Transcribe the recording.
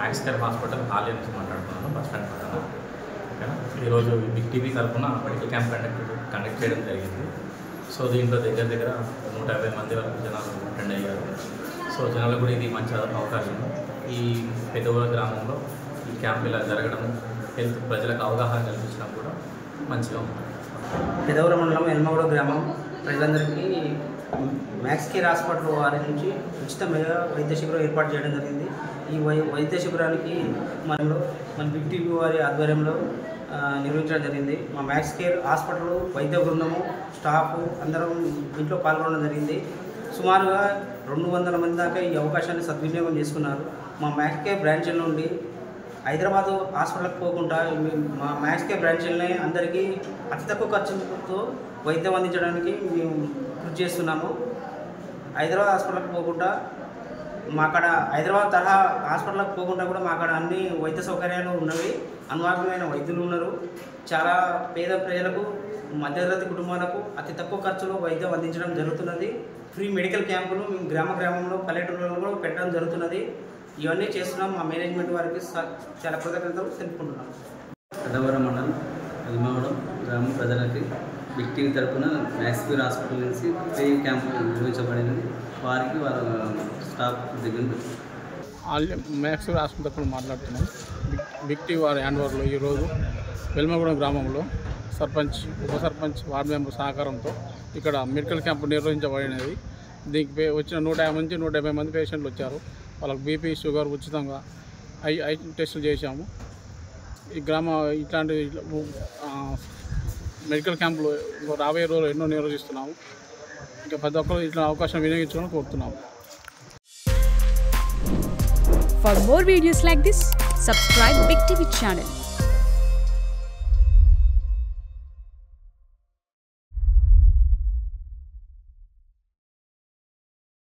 Max care hospital Haliya నుంచి మాట్లాడుతున్నాను, bus stand పక్కన. ఓకేనా. ఈరోజు బిగ్ టీవీ తరఫున మెడికల్ క్యాంప్ కండక్ట్ చేయడం జరిగింది. సో దీంట్లో దగ్గర 150 మంది వరకు జనాలు అటెండ్ అయ్యారు. సో జనాలకు కూడా ఇది మంచి అవకాశం. ఈ పెద్దగూడ గ్రామంలో ఈ క్యాంప్ ఇలా జరగడం, హెల్త్ ప్రజలకు అవగాహన కల్పించడం కూడా మంచిగా ఉంది. పెద్దగూడ మండలం ఎల్మగూడ గ్రామం ప్రజలందరికీ మ్యాక్స్ కేర్ హాస్పిటల్ వారి నుంచి ఉచితంగా వైద్య శిబిరం ఏర్పాటు చేయడం జరిగింది. ఈ వైద్య శిబిరానికి మన బిగ్ టీవీ వారి ఆధ్వర్యంలో నిర్వహించడం జరిగింది. మా మ్యాక్స్ కేర్ హాస్పిటల్ వైద్య బృందము, స్టాఫ్ అందరం ఇంట్లో పాల్గొనడం జరిగింది. సుమారుగా 200 మంది దాకా ఈ అవకాశాన్ని సద్వినియోగం చేసుకున్నారు. మా మ్యాక్స్ కేర్ బ్రాంచ్ నుండి హైదరాబాదు హాస్పిటల్కి పోకుండా మా మ్యాక్స్ కేర్ బ్రాంచ్ని అందరికీ అతి తక్కువ ఖర్చుతో వైద్యం అందించడానికి మేము కృషి చేస్తున్నాము. హైదరాబాద్ హాస్పిటల్కి పోకుండా మా అక్కడ హైదరాబాద్ తరహా హాస్పిటల్కి పోకుండా కూడా మా అక్కడ అన్ని వైద్య సౌకర్యాలు ఉన్నవి, అనుభవమైన వైద్యులు ఉన్నారు. చాలా పేద ప్రజలకు, మధ్యతరగతి కుటుంబాలకు అతి తక్కువ ఖర్చులో వైద్యం అందించడం జరుగుతున్నది. ఫ్రీ మెడికల్ క్యాంపులు మేము గ్రామంలో పల్లెటూరులో కూడా పెట్టడం జరుగుతున్నది. ఇవన్నీ చేస్తున్నాం. మా మేనేజ్మెంట్ వారికి చాలా కృతజ్ఞతలు తెలుపుకుంటున్నాం. పెద్దగూడ మండలం ఎల్మగూడ గ్రామం ప్రజలకి బిగ్ టీవీ తరఫున మ్యాక్స్ కేర్ హాస్పిటల్ నుంచి ఫ్రీ క్యాంప్ నిర్వహించబడింది. వారికి వాళ్ళ స్టాఫ్ దగ్గర మ్యాక్స్ కేర్ హాస్పిటల్ తరఫున మాట్లాడుతున్నాం. బిగ్ టీవీ వారి హ్యాండ్ ఓవర్లో ఈరోజు వెల్మగూడెం గ్రామంలో సర్పంచ్, ఉప సర్పంచ్, వార్డు మెంబర్ సహకారంతో ఇక్కడ మెడికల్ క్యాంపు నిర్వహించబడినది. దీనికి వచ్చిన 150 నుంచి 170 మంది పేషెంట్లు వచ్చారు. వాళ్ళకి బీపీ, షుగర్ ఉచితంగా ఐ టెస్టులు చేశాము. ఈ ఇట్లాంటి మెడికల్ క్యాంపులు రాబోయే రోజులు ఎన్నో నిర్వహిస్తున్నాము. ఇంకా ప్రతి ఒక్కరు ఇట్లా అవకాశం వినియోగించుకోవాలని కోరుతున్నాము. For more videos like this, subscribe Big TV channel.